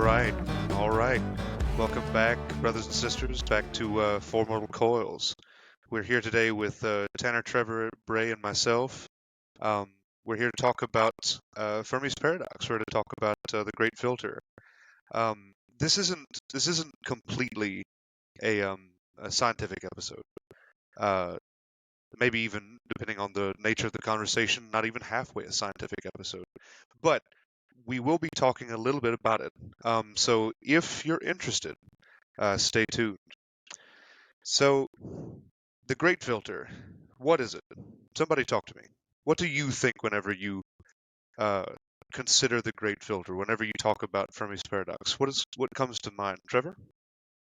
right, all right. Welcome back, brothers and sisters, back to Four Mortal Coils. We're here today with Tanner, Trevor, Bray, and myself. Um, we're here to talk about Fermi's Paradox. We're here to talk about the Great Filter. This isn't completely a scientific episode. Uh, Maybe even depending on the nature of the conversation, not even halfway a scientific episode. But we will be talking a little bit about it. So if you're interested, stay tuned. So, the Great Filter, what is it? Somebody talk to me. What do you think whenever you uh, consider the Great Filter? Whenever you talk about Fermi's Paradox, what comes to mind, Trevor?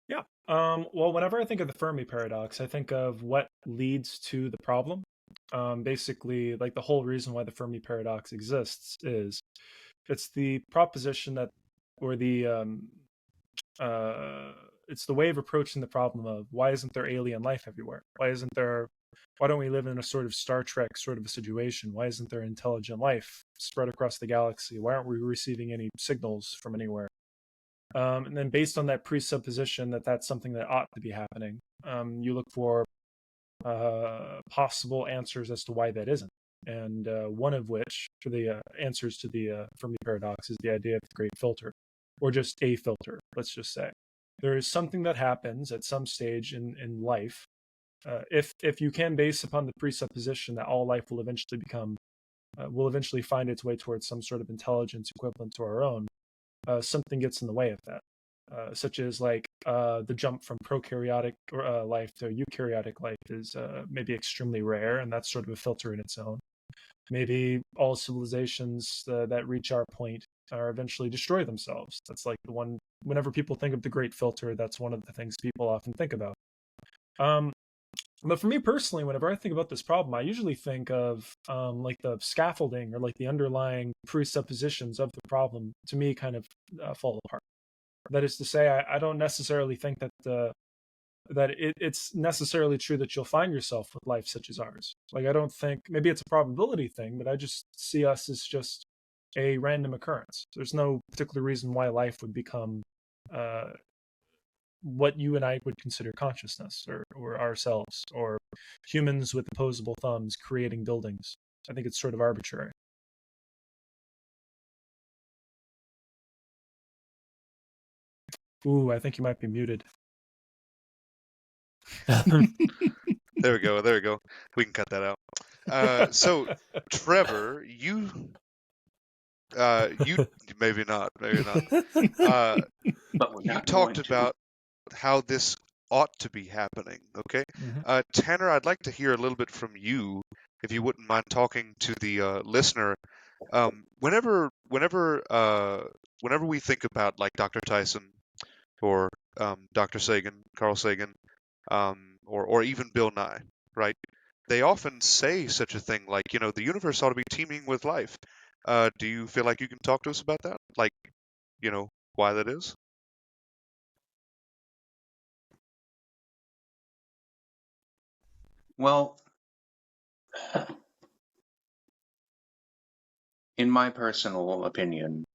Yeah. Well, whenever I think of the Fermi Paradox, I think of what leads to the problem. Basically, like the whole reason why the Fermi Paradox exists is it's the proposition that, or uh, it's the way of approaching the problem of why isn't there alien life everywhere? Why don't we live in a sort of Star Trek sort of a situation? Why isn't there intelligent life spread across the galaxy? Why aren't we receiving any signals from anywhere? And then based on that presupposition that that's something that ought to be happening, you look for possible answers as to why that isn't. And one of which, for the answers to the Fermi paradox, is the idea of the great filter, or just a filter, let's just say. There is something that happens at some stage in life. If you can base upon the presupposition that all life will eventually find its way towards some sort of intelligence equivalent to our own, something gets in the way of that, such as like the jump from prokaryotic life to eukaryotic life is maybe extremely rare, and that's sort of a filter in its own. Maybe all civilizations that reach our point are eventually destroy themselves. That's like the one, whenever people think of the great filter, that's one of the things people often think about. But for me personally, whenever I think about this problem, I usually think of like the scaffolding or like the underlying presuppositions of the problem, to me, kind of fall apart. That is to say, I don't necessarily think that it's necessarily true that you'll find yourself with life such as ours. Like, I don't think, maybe it's a probability thing, but I just see us as just a random occurrence. There's no particular reason why life would become what you and I would consider consciousness, or ourselves, or humans with opposable thumbs creating buildings. I think it's sort of arbitrary. Ooh, I think you might be muted. There we go. There we go. We can cut that out. So, Trevor, you maybe not, maybe not. But we're You not talked going to. about how this ought to be happening. Okay, Tanner, I'd like to hear a little bit from you, if you wouldn't mind talking to the listener. Whenever we think about like Dr. Tyson or Dr. Sagan, Carl Sagan, or even Bill Nye, right? They often say such a thing like, the universe ought to be teeming with life. Do you feel like you can talk to us about that? Like, why that is? Well, in my personal opinion,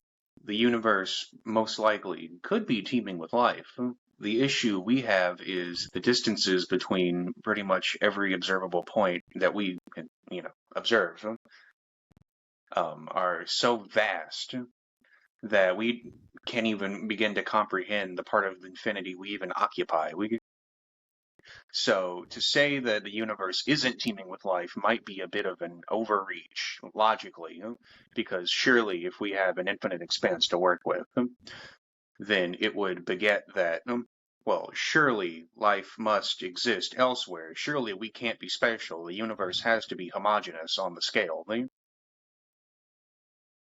the universe most likely could be teeming with life. The issue we have is the distances between pretty much every observable point that we can, observe, are so vast that we can't even begin to comprehend the part of infinity we even occupy. So to say that the universe isn't teeming with life might be a bit of an overreach, logically, because surely if we have an infinite expanse to work with, then it would beget that, well, surely life must exist elsewhere. Surely we can't be special. The universe has to be homogeneous on the scale. I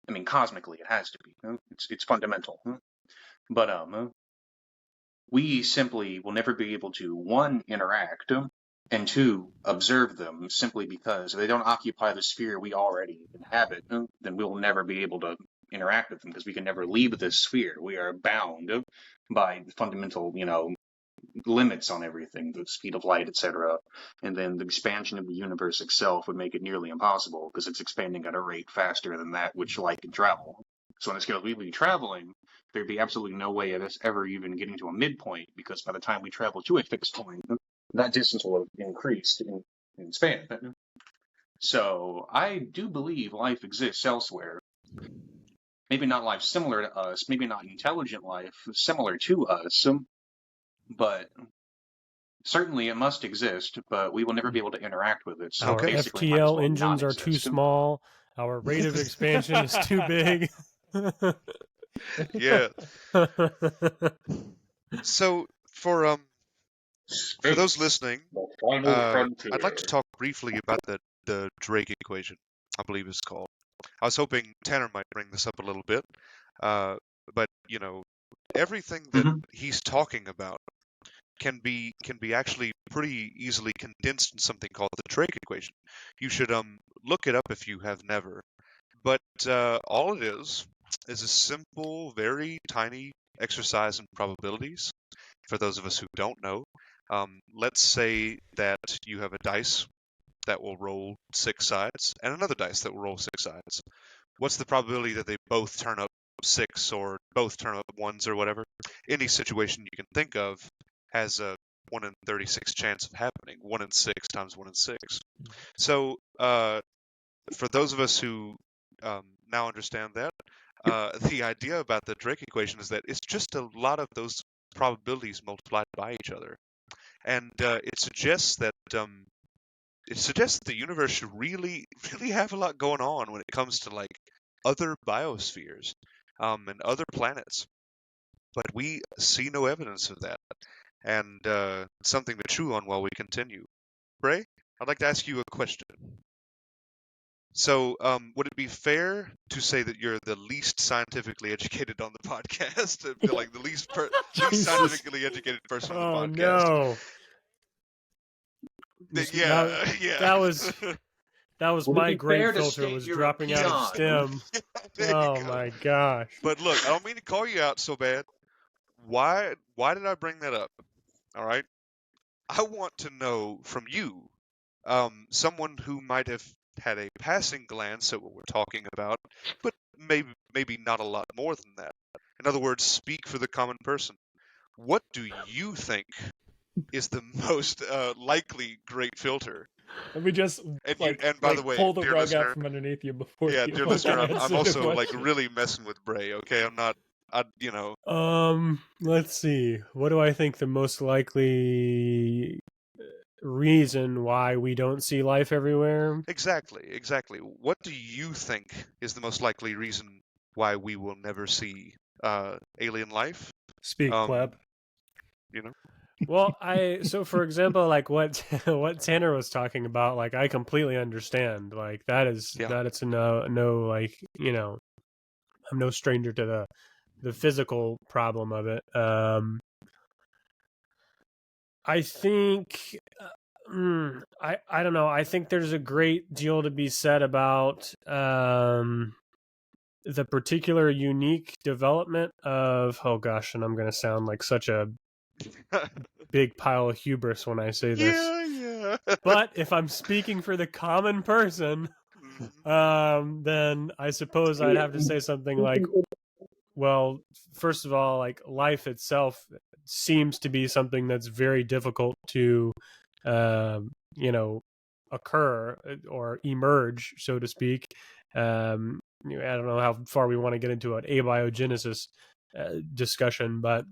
mean, cosmically, it has to be. It's fundamental. But we simply will never be able to, one, interact, and two, observe them, simply because if they don't occupy the sphere we already inhabit, then we'll never be able to interact with them because we can never leave this sphere. We are bound by fundamental, limits on everything, the speed of light, etc. And then the expansion of the universe itself would make it nearly impossible because it's expanding at a rate faster than that which light can travel. So on the scale we would be traveling, there'd be absolutely no way of us ever even getting to a midpoint, because by the time we travel to a fixed point, that distance will have increased in span. So I do believe life exists elsewhere. Maybe not life similar to us, maybe not intelligent life similar to us, but certainly it must exist, but we will never be able to interact with it. So Our basically, it might as FTL well engines not are too exist. small. Our rate of expansion is too big. Yeah. So for those listening, The final frontier. I'd like to talk briefly about the Drake equation, I believe it's called. I was hoping Tanner might bring this up a little bit, but you know, everything that he's talking about can be actually pretty easily condensed in something called the Drake equation. You should look it up if you have never. But all it is a simple, very tiny exercise in probabilities. For those of us who don't know, let's say that you have a dice that will roll 6 sides and another dice that will roll 6 sides. What's the probability that they both turn up 6 or both turn up 1s or whatever? Any situation you can think of has a 1 in 36 chance of happening. 1 in 6 times 1 in 6. So for those of us who now understand that, the idea about the Drake equation is that it's just a lot of those probabilities multiplied by each other, and it suggests that the universe should really have a lot going on when it comes to like other biospheres and other planets, but we see no evidence of that, and something to chew on while we continue. Bray, I'd like to ask you a question. So, would it be fair to say that you're the least scientifically educated on the podcast? I feel like the least scientifically educated person on the podcast. Oh no! Yeah. That was Would it my be grade fair to filter state was you're a dropping out of peon? STEM. There you Oh go. my gosh! But look, I don't mean to call you out so bad. Why did I bring that up? All right, I want to know from you, someone who might have had a passing glance at what we're talking about, but maybe not a lot more than that. In other words, speak for the common person. What do you think is the most likely great filter? Let me just And by the way, pull the dear rug listener, out from underneath you before yeah, you dear listener, I'm answer the also like question. really messing with Bray. Okay, I'm not. Let's see. What do I think the most likely reason why we don't see life everywhere? Exactly. What do you think is the most likely reason why we will never see alien life? Speak, pleb. You know. Well, so for example, like what what Tanner was talking about, like I completely understand. Like that is Yeah. that it's no like, you know, I'm no stranger to the physical problem of it. I think I don't know. I think there's a great deal to be said about the particular unique development of, oh gosh, and I'm going to sound like such a big pile of hubris when I say this. Yeah. But if I'm speaking for the common person, then I suppose I'd have to say something like, well, first of all, like life itself seems to be something that's very difficult to, you know, occur or emerge, so to speak. I don't know how far we want to get into an abiogenesis discussion, but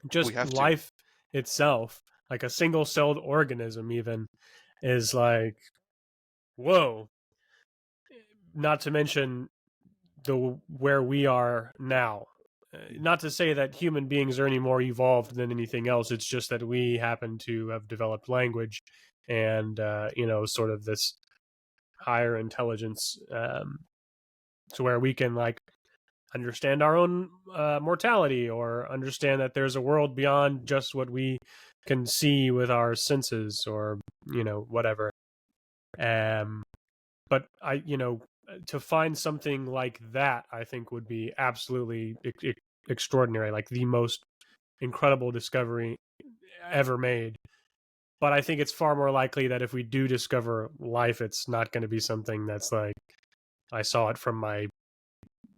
just life itself, like a single-celled organism, even is like, whoa. Not to mention where we are now. Not to say that human beings are any more evolved than anything else. It's just that we happen to have developed language and, sort of this higher intelligence to where we can like understand our own mortality or understand that there's a world beyond just what we can see with our senses or, whatever. But to find something like that, I think would be absolutely extraordinary, like the most incredible discovery ever made. But I think it's far more likely that if we do discover life, it's not going to be something that's like, I saw it from my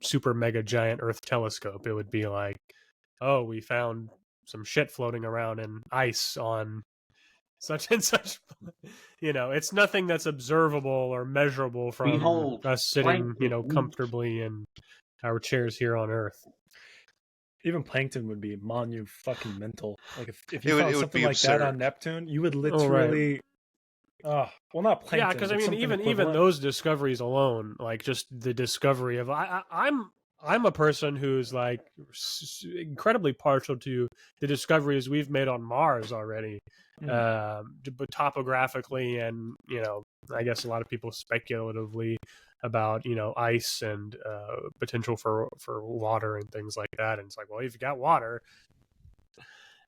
super mega giant Earth telescope. It would be like, oh, we found some shit floating around in ice on such and such. It's nothing that's observable or measurable from Behold, us sitting, plankton. comfortably in our chairs here on Earth. Even plankton would be fucking mental. Like if It you would- found it would something be like that on absurd. Neptune, you would Oh, right. literally. Well, not plankton. Yeah, because I but mean, something even equivalent. those discoveries alone, like just the discovery of I'm a person who's like incredibly partial to the discoveries we've made on Mars already, but topographically, and I guess a lot of people speculatively about ice and potential for water and things like that. And it's like, well, if you got water.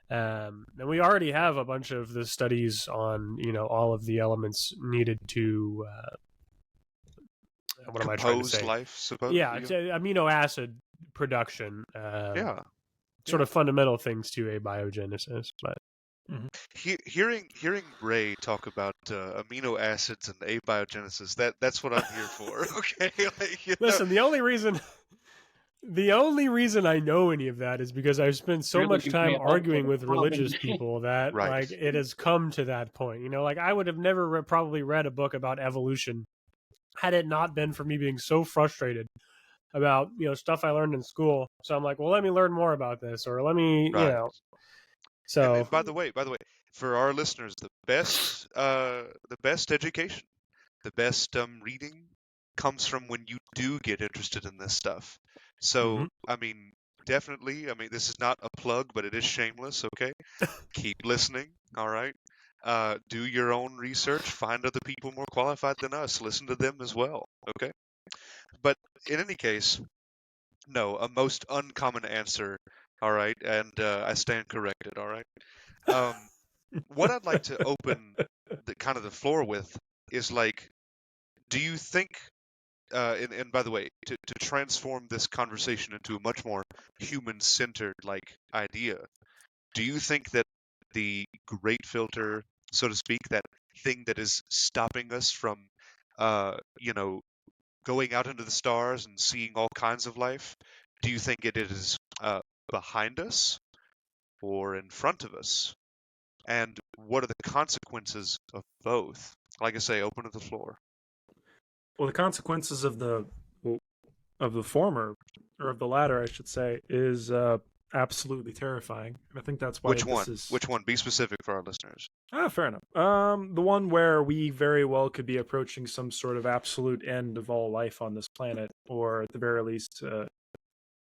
And we already have a bunch of the studies on, all of the elements needed to, what am I trying to Compose say? life, supposedly. Yeah, it's amino acid production. Yeah. Sort of fundamental things to abiogenesis. But Hearing Ray talk about amino acids and abiogenesis, that's what I'm here for. Okay, listen, the only reason I know any of that is because I've spent so You're much looking time for arguing with problem. religious people that Right. like it has come to that point. Like I would have never probably read a book about evolution had it not been for me being so frustrated about stuff I learned in school. So I'm like, well, let me learn more about this, or let me Right. So and by the way, for our listeners, the best education, the best reading comes from when you do get interested in this stuff. So, I mean, definitely, this is not a plug, but it is shameless, okay? Keep listening, all right? Do your own research, find other people more qualified than us, listen to them as well, okay? But in any case, no, a most uncommon answer, all right? And I stand corrected, all right? What I'd like to open the floor with is like, do you think, and by the way, to transform this conversation into a much more human-centered like idea, do you think that the great filter, so to speak, that thing that is stopping us from, going out into the stars and seeing all kinds of life, do you think it is behind us or in front of us? And what are the consequences of both? Like I say, open to the floor. Well, the consequences of the former, or of the latter, I should say, is absolutely terrifying. And I think that's why Which one? is. Which one? Be specific for our listeners. Fair enough. The one where we very well could be approaching some sort of absolute end of all life on this planet, or at the very least,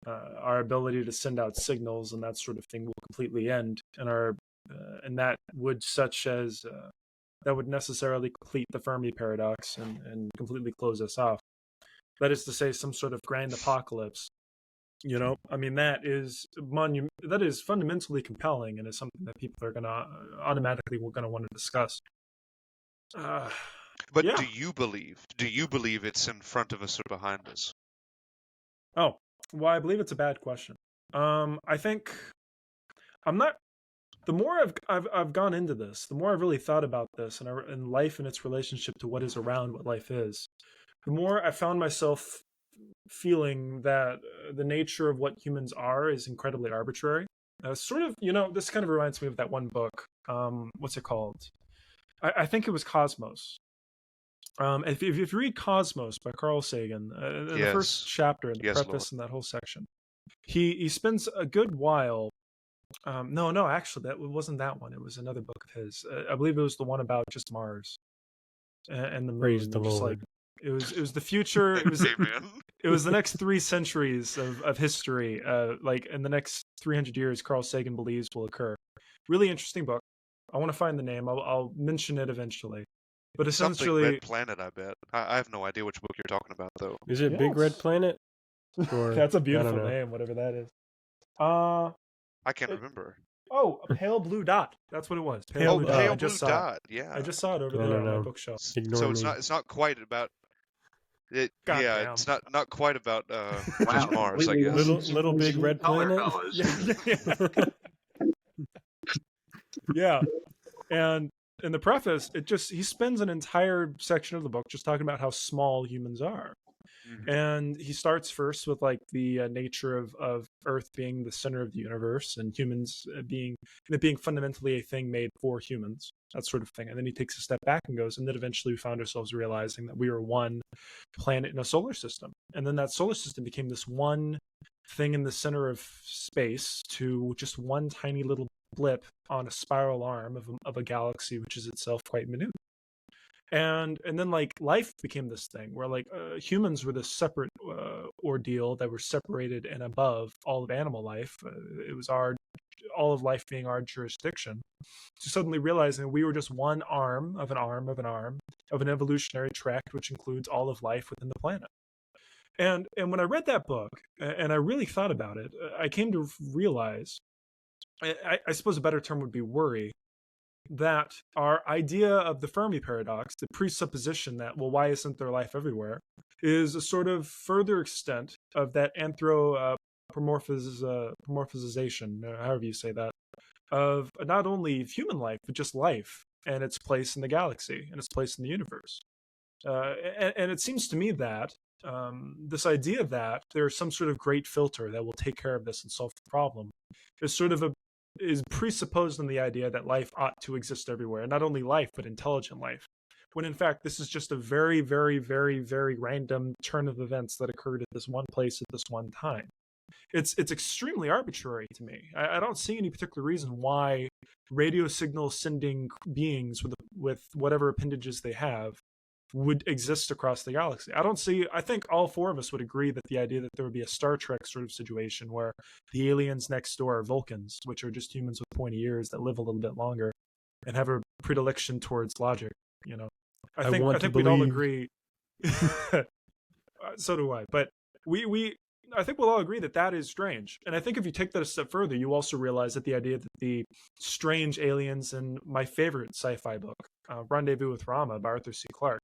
our ability to send out signals and that sort of thing will completely end, and that would necessarily complete the Fermi Paradox and completely close us off. That is to say, some sort of grand apocalypse. That is fundamentally compelling, and is something that people are automatically want to discuss. But yeah. do you believe it's in front of us or behind us? Oh, well, I believe it's a bad question. I think I'm not. The more I've gone into this, the more I've really thought about this and life and its relationship to what is around what life is, the more I found myself feeling that the nature of what humans are is incredibly arbitrary. This kind of reminds me of that one book. What's it called? I think it was Cosmos. If you read Cosmos by Carl Sagan, in the first chapter, in the preface, in that whole section, he spends a good while. No, actually, that wasn't that one. It was another book of his. I believe it was the one about just Mars and the moon. Praise the Lord. It was the future. It was it was the next 3 centuries of history. Like in the next 300 years, Carl Sagan believes will occur. Really interesting book. I want to find the name. I'll mention it eventually. But essentially, something Red Planet. I bet. I have no idea which book you're talking about, though. Is it Big Red Planet? Or, that's a beautiful name, whatever that is. I can't remember. Oh, a Pale Blue Dot. That's what it was. Pale Blue Dot. Yeah. I just saw it over there on my bookshelf. So it's not quite about it. Damn. It's not quite about just Mars, I guess. Little Big Red Planet. Yeah. And in the preface, he spends an entire section of the book just talking about how small humans are. And he starts first with like the nature of Earth being the center of the universe and humans being fundamentally a thing made for humans, that sort of thing. And then he takes a step back and goes, and then eventually we found ourselves realizing that we were one planet in a solar system. And then that solar system became this one thing in the center of space to just one tiny little blip on a spiral arm of a galaxy, which is itself quite minute. And then like life became this thing where like humans were this separate ordeal that were separated and above all of animal life. It was all of life being our jurisdiction. So suddenly realizing we were just one arm of an arm of an arm of an evolutionary tract which includes all of life within the planet. And when I read that book and I really thought about it, I came to realize, I suppose a better term would be worry, that our idea of the Fermi Paradox, the presupposition that, well, why isn't there life everywhere, is a sort of further extent of that anthropomorphization, however you say that, of not only human life, but just life and its place in the galaxy and its place in the universe. And it seems to me that this idea that there's some sort of great filter that will take care of this and solve the problem is presupposed in the idea that life ought to exist everywhere, and not only life, but intelligent life. When in fact, this is just a very, very, very, very random turn of events that occurred at this one place at this one time. It's extremely arbitrary to me. I don't see any particular reason why radio signal sending beings with whatever appendages they have would exist across the galaxy. I think all four of us would agree that the idea that there would be a Star Trek sort of situation where the aliens next door are Vulcans, which are just humans with pointy ears that live a little bit longer and have a predilection towards logic, you know. I think we'd all agree. So do I. But I think we'll all agree that that is strange. And I think if you take that a step further, you also realize that the idea that the strange aliens in my favorite sci-fi book, Rendezvous with Rama by Arthur C. Clarke,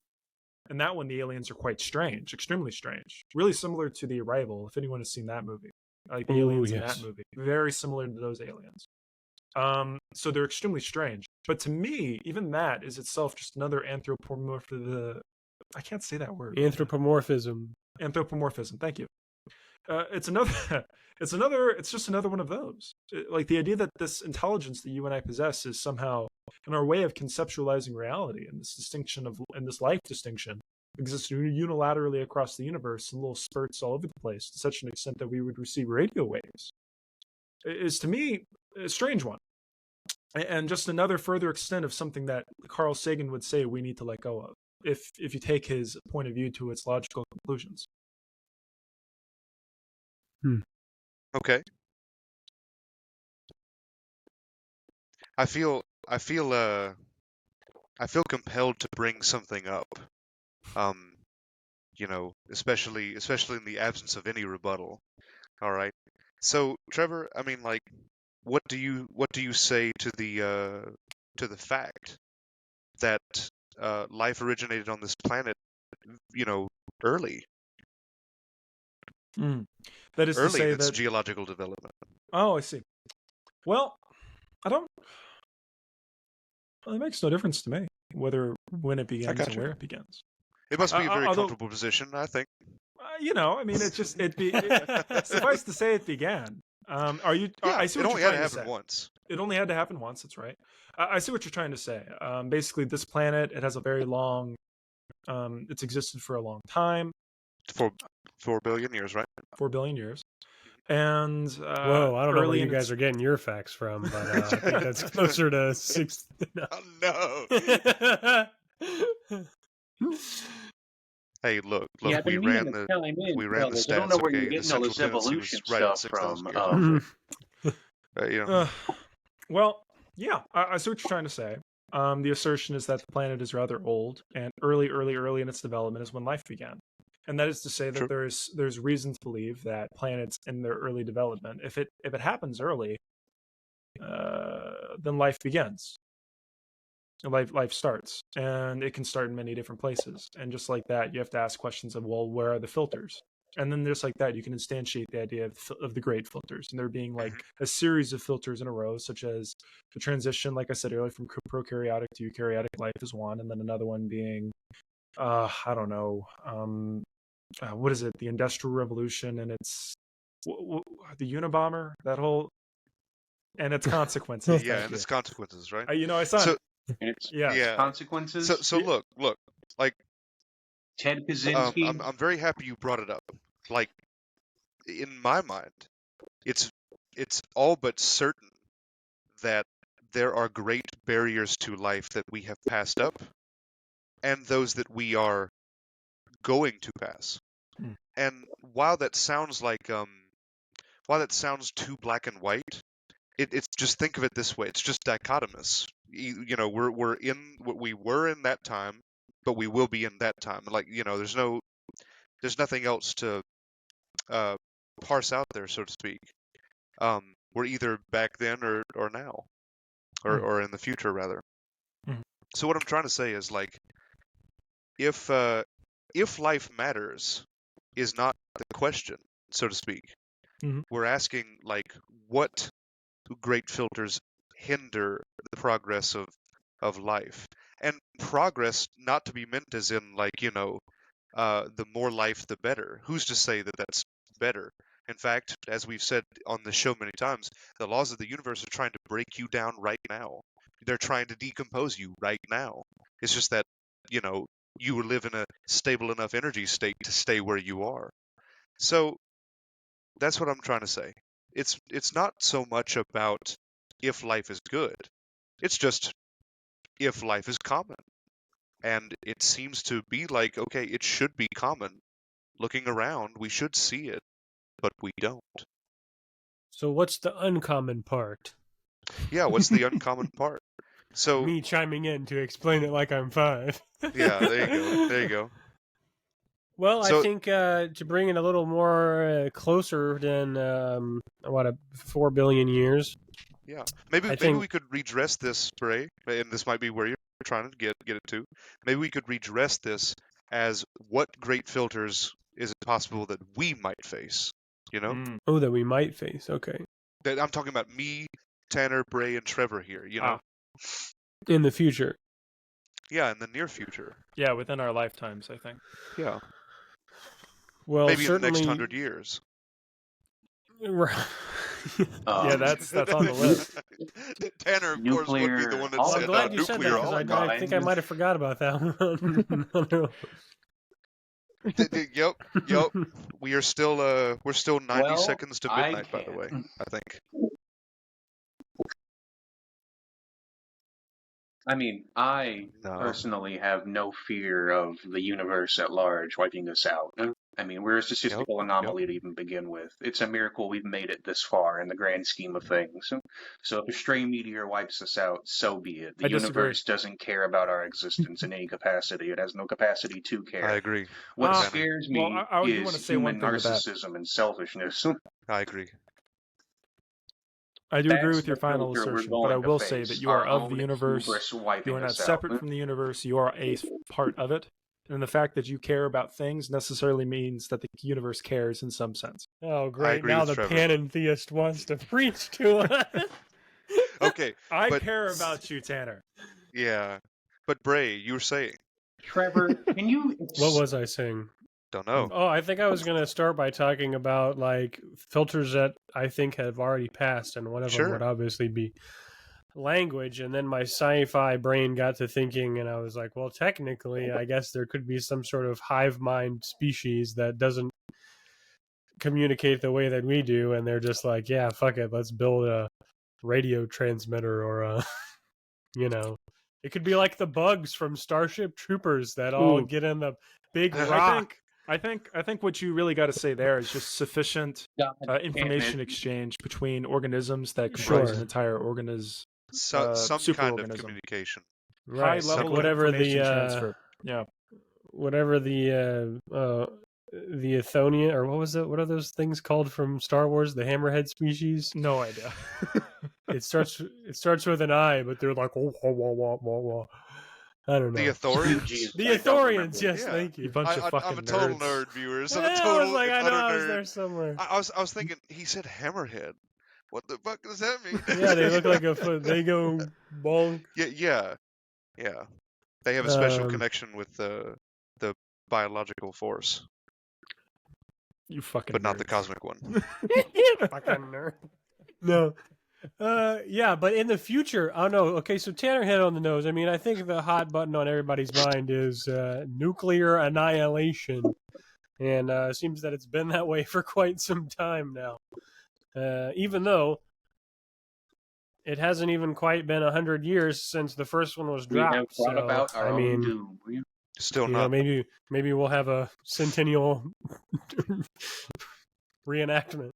and that one, the aliens are quite strange, extremely strange, really similar to The Arrival, if anyone has seen that movie. Like the aliens in that movie, very similar to those aliens. So they're extremely strange. But to me, even that is itself just another anthropomorphism. I can't say that word. Anthropomorphism. Anthropomorphism. Thank you. It's just another one of those. Like the idea that this intelligence that you and I possess is somehow in our way of conceptualizing reality, and this life distinction exists unilaterally across the universe in little spurts all over the place to such an extent that we would receive radio waves, is to me a strange one, and just another further extent of something that Carl Sagan would say we need to let go of if you take his point of view to its logical conclusions. Okay. I feel compelled to bring something up. Especially in the absence of any rebuttal. All right. So, Trevor, I mean, like, what do you say to the fact that life originated on this planet, early? That is early to say in its that geological development. Oh, I see. Well, it makes no difference to me when it begins and where it begins. It must be a very comfortable position, I think. I mean, suffice to say it began. I see what it only you're had trying to happen once. It only had to happen once. That's right. I see what you're trying to say. Basically, this planet, it has a very long. It's existed for a long time. 4 billion years, right? 4 billion years. And whoa, I don't know where you guys are getting your facts from, but I think that's closer to 6. No. Hey, look! We ran the stats. I don't know where you're the getting all this evolution right stuff from. Well, yeah, I see what you're trying to say. The assertion is that the planet is rather old, and early in its development is when life began. And that is to say that there's reason to believe that planets in their early development, if it happens early, then life begins. Life starts, and it can start in many different places. And just like that, you have to ask questions of, well, where are the filters? And then just like that, you can instantiate the idea of the great filters, and there being like a series of filters in a row, such as the transition, like I said earlier, from prokaryotic to eukaryotic life is one, and then another one being, I don't know, what is it? The Industrial Revolution, and it's the Unabomber. That whole and its consequences. Yeah, thank and you. its consequences, right? I saw So it. And its Yeah. yeah. consequences. So look, like Ted Kaczynski. I'm very happy you brought it up. Like in my mind, it's all but certain that there are great barriers to life that we have passed up, and those that we are going to pass. Hmm. And while that sounds too black and white, it's just think of it this way. It's just dichotomous. You know, we're in what we were in that time, but we will be in that time. Like, you know, there's nothing else to parse out there, so to speak. We're either back then or now, or in the future rather. Mhm. So what I'm trying to say is, like, if life matters is not the question, so to speak. Mhm. We're asking, like, what great filters hinder the progress of life, and progress not to be meant as in, like, you know, the more life the better. Who's to say that that's better? In fact, as we've said on the show many times, the laws of the universe are trying to break you down right now. They're trying to decompose you right now. It's just that, you know, you live in a stable enough energy state to stay where you are. So that's what I'm trying to say. It's not so much about if life is good. It's just if life is common. And it seems to be like, okay, it should be common. Looking around, we should see it, but we don't. So what's the uncommon part? Yeah, what's the uncommon part? So Me chiming in to explain it like I'm 5. yeah, there you go. There you go. Well, I So think to bring it a little more closer than 4 billion years. yeah, maybe I think we could redress this, Bray, and this might be where you're trying to get it to. Maybe we could redress this as what great filters is it possible that we might face? You know, oh, that we might face. Okay, that I'm talking about me, Tanner, Bray, and Trevor here. You know, in the future. yeah, in the near future. Yeah, within our lifetimes, I think. Yeah, Well, maybe in the certainly. next 100 years. Yeah, that's on the list. Tanner, of course, would be the one that Well, I'm said glad you said that nuclear because I holocaust. think I might have forgot about that one. Yep. We are still we're still 90 Well, seconds to I midnight, by the way. can. I think. I mean, I No. personally have no fear of the universe at large wiping us out. I mean, we're a statistical anomaly to even begin with. It's a miracle we've made it this far in the grand scheme of things. So if a stray meteor wipes us out, so be it. The I disagree. universe doesn't care about our existence in any capacity. It has no capacity to care. I agree. What Tanner. scares me Well, I do is want to say human one thing to that. narcissism and selfishness. I agree. I do agree That's with your the final filter we're assertion, but going I to will say face, that you are our of the own universe. hubris wiping You are not us out. separate from the universe. You are a part of it. And the fact that you care about things necessarily means that the universe cares in some sense. Oh, I great. agree Now with the Trevor. panentheist wants to preach to us. Okay. I but, care about you, Tanner. Yeah. But Bray, you were saying. Trevor, can you... What was I saying? Don't know. Oh, I think I was going to start by talking about like filters that I think have already passed, and one of them would obviously be language. And then my sci-fi brain got to thinking, and I was like, well, technically, I guess there could be some sort of hive mind species that doesn't communicate the way that we do, and they're just like, yeah, fuck it, let's build a radio transmitter or a, you know, it could be like the bugs from Starship Troopers that all get in the big rock. I think what you really got to say there is just sufficient information exchange between organisms that comprise an entire organism. Some kind of superorganism. Communication. High level whatever of information the transfer. Yeah. Whatever the Athonian, or what are those things called from Star Wars? The hammerhead species? No idea. It starts with an I, but they're like, oh, wah, wah, wah, wah. I don't know. The Athorians? The Athorians, yes, thank you. You bunch of fucking I'm a total nerds. nerd, viewers. Yeah, I'm a total I was like, I know I was nerd. there somewhere. I was thinking, he said hammerhead. What the fuck does that mean? Yeah, they look like a foot. They go bonk. Yeah. They have a special connection with the biological force. You fucking but not the nerds. cosmic one. Fucking nerd. No. Yeah, but in the future, I don't know. Okay, so Tanner hit on the nose. I mean, I think the hot button on everybody's mind is nuclear annihilation, and it seems that it's been that way for quite some time now. Even though it hasn't even quite been 100 years since the first one was We have dropped. brought So about our I own mean, doom. Still you know, not. maybe we'll have a centennial reenactment.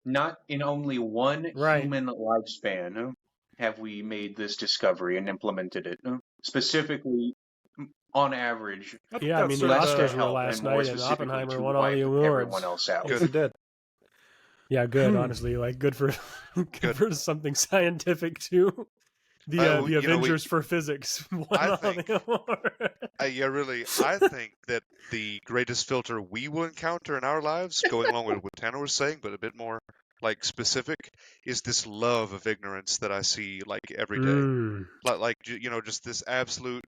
Not in only one Right. human lifespan have we made this discovery and implemented it. Specifically, on average, Yeah, I mean, the less to Oscars were help last and more night, and specifically Oppenheimer to won all the wipe awards. everyone else out. Yes, it did. Yeah, good. Honestly, like good for good for something scientific too. The Avengers for physics won I all think- the award. Yeah, really, I think that the greatest filter we will encounter in our lives, going along with what Tanner was saying, but a bit more like specific, is this love of ignorance that I see like every day. Like just this absolute,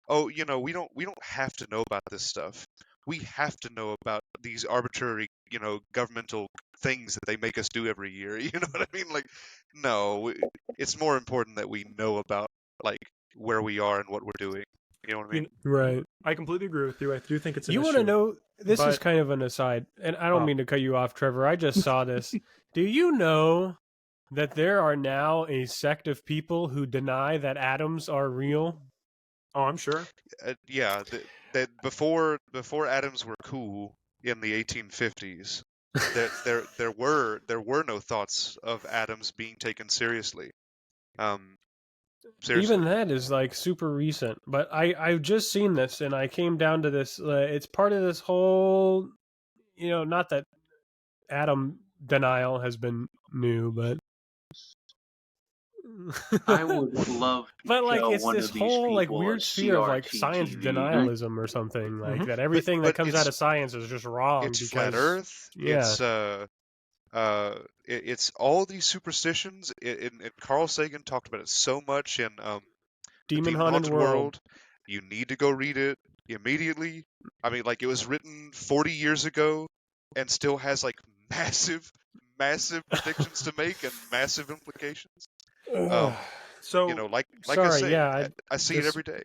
oh, we don't have to know about this stuff. We have to know about these arbitrary, governmental things that they make us do every year. You know what I mean? Like, no, it's more important that we know about like where we are and what we're doing. You know what I mean? Right. I completely agree with you. I do think it's an You issue. want to know? This is but- kind of an aside, and I don't mean to cut you off, Trevor. I just saw this. Do you know that there are now a sect of people who deny that atoms are real? Oh, I'm sure. Yeah, that before atoms were cool in the 1850s, there were no thoughts of atoms being taken seriously. Seriously. Even that is like super recent. But I've just seen this, and I came down to this. It's part of this whole, not that atom denial has been new, but I would love to but like tell it's one this of these whole like people weird a sphere of like science CRT-TV. denialism or something like Mhm. that. Everything that but comes it's- out of science is just wrong. It's because, flat Earth. Yeah. It's all these superstitions. And Carl Sagan talked about it so much in The Demon Demon Haunted Haunted World. You need to go read it immediately. I mean, like it was written 40 years ago, and still has like massive predictions to make and massive implications. So, like Sorry, I say, yeah, I see it this- every day.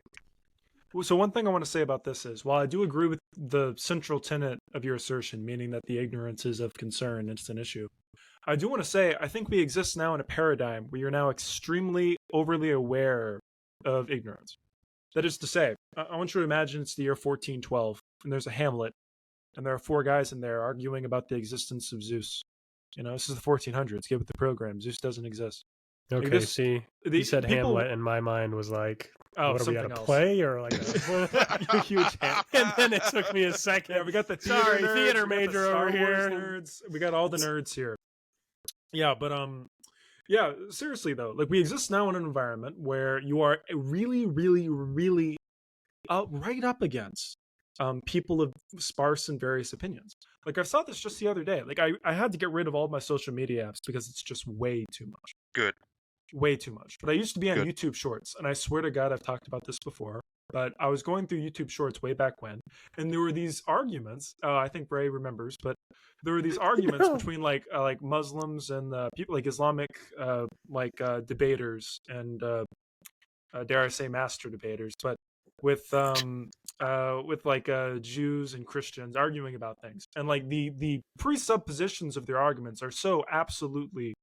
So one thing I want to say about this is, while I do agree with the central tenet of your assertion, meaning that the ignorance is of concern, it's an issue, I do want to say I think we exist now in a paradigm where you're now extremely overly aware of ignorance. That is to say, I want you to imagine it's the year 1412, and there's a hamlet, and there are four guys in there arguing about the existence of Zeus. This is the 1400s. Get with the program. Zeus doesn't exist. Okay, this- see, you said Hamlet, and my mind was like, Oh, what are we at, something a else. play or like You're a huge fan. And then it took me a second. Yeah, we got the theater Sorry, nerds, theater we got the major Star over Wars here. nerds. We got all the nerds here. Yeah, but yeah, seriously though, like we exist now in an environment where you are really, really, really right up against people of sparse and various opinions. Like I saw this just the other day. Like I had to get rid of all my social media apps because it's just way too much. Good. Way too much. But I used to be on Good. YouTube Shorts, and I swear to God, I've talked about this before. But I was going through YouTube Shorts way back when, and there were these arguments. I think Bray remembers, but there were these arguments between like Muslims and people like Islamic debaters and dare I say master debaters, but with Jews and Christians arguing about things, and like the presuppositions of their arguments are so absolutely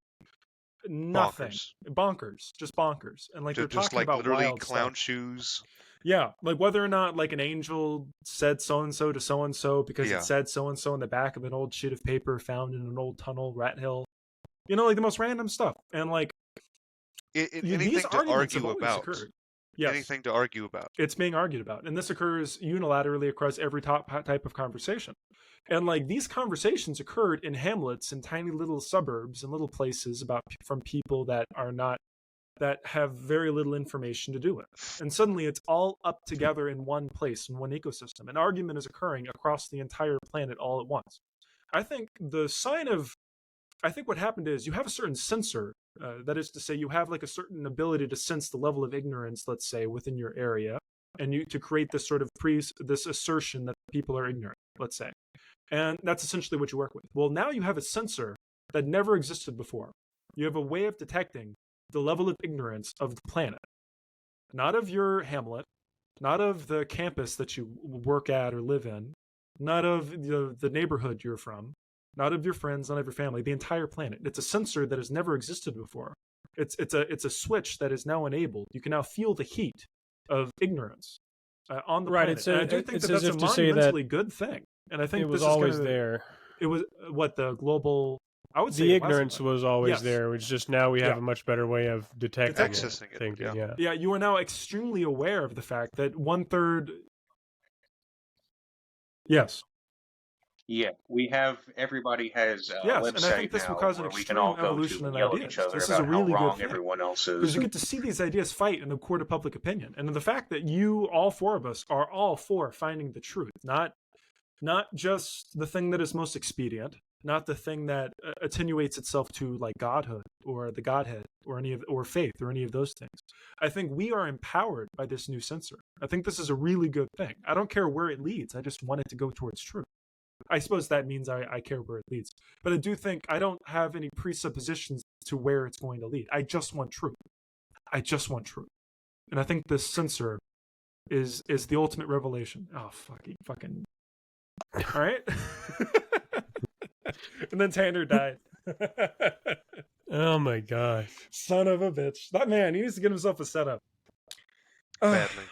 nothing, bonkers, just bonkers, and like they're Just talking like about literally wild clown stuff. shoes. Yeah, like whether or not like an angel said so and so to so and so because Yeah. it said so and so in the back of an old sheet of paper found in an old tunnel, rat hill. Like the most random stuff, and like Anything these to arguments have argue always about. occurred. Yes. Anything to argue about. It's being argued about, and this occurs unilaterally across every type of conversation. And like these conversations occurred in hamlets in tiny little suburbs and little places from people that have very little information to do with. And suddenly it's all up together in one place, in one ecosystem. An argument is occurring across the entire planet all at once. I think what happened is you have a certain sensor. That is to say, you have like a certain ability to sense the level of ignorance, let's say, within your area. and to create this sort of this assertion that people are ignorant, let's say. And that's essentially what you work with. Well, now you have a sensor that never existed before. You have a way of detecting the level of ignorance of the planet, not of your hamlet, not of the campus that you work at or live in, not of the neighborhood you're from, not of your friends, not of your family, the entire planet. It's a sensor that has never existed before. It's a switch that is now enabled. You can now feel the heat of ignorance on the planet. And I do think that's a monumentally good thing. And I think it was always there. It was what the global. I would say the ignorance was always there. It's just now we have a much better way of detecting it. Yeah, you are now extremely aware of the fact that 1/3. Yes. Yeah, everybody has a yes, website and I think this now will cause an where we extreme can all go evolution to in and yell at ideas. each other This about is a really how good wrong thing. everyone else Because is. you get to see these ideas fight in the court of public opinion. And the fact that you, all four of us, are all for finding the truth, not just the thing that is most expedient, not the thing that attenuates itself to like godhood or the Godhead or faith or any of those things. I think we are empowered by this new sensor. I think this is a really good thing. I don't care where it leads. I just want it to go towards truth. I suppose that means I care where it leads. But I do think I don't have any presuppositions to where it's going to lead. I just want truth. I just want truth. And I think this sensor is the ultimate revelation. Oh, fucking. All right. And then Tanner died. Oh my gosh. Son of a bitch. That man, he needs to get himself a setup. Badly.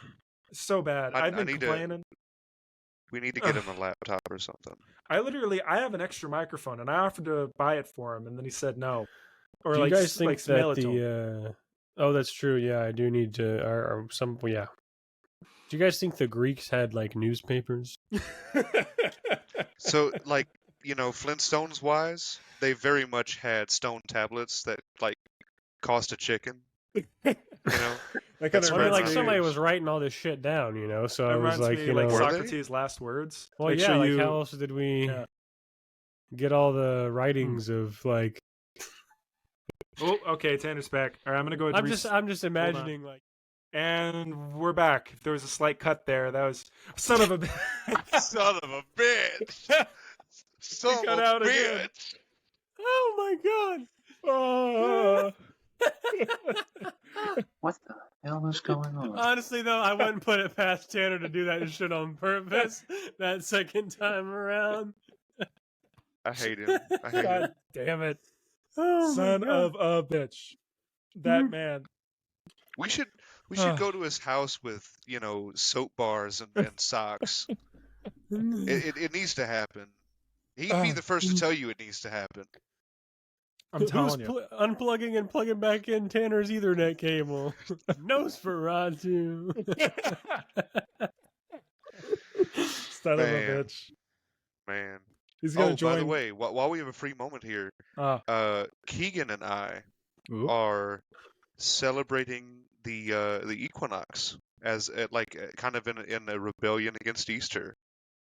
So bad. I've been complaining. We need to get him a laptop or something. I have an extra microphone, and I offered to buy it for him, and then he said no. Or do like, you guys think like that the oh, that's true. Yeah, I do need to. Or some. Yeah. Do you guys think the Greeks had like newspapers? So, like, Flintstones wise, they very much had stone tablets that like cost a chicken. That like somebody was writing all this shit down, So I was like, like Socrates' last words. Well, like, yeah, like how else did we get all the writings of like? Oh, okay, Tanner's back. All right, I'm gonna go. I'm just imagining like. And we're back. If there was a slight cut there, that was son of a bitch. Son of a bitch. Son of a bitch. Again. Oh my god. What the hell is going on? Honestly, though, I wouldn't put it past Tanner to do that shit on purpose that second time around. I hate him. God damn it. Oh, son of a bitch. That man. We should go to his house with, soap bars and socks. It needs to happen. He'd be the first to tell you it needs to happen. I'm telling you. Unplugging and plugging back in Tanner's Ethernet cable. Nosferatu. Son of a bitch. Man. He's gonna join. By the way, while we have a free moment here, Keegan and I are celebrating the equinox as kind of in a rebellion against Easter.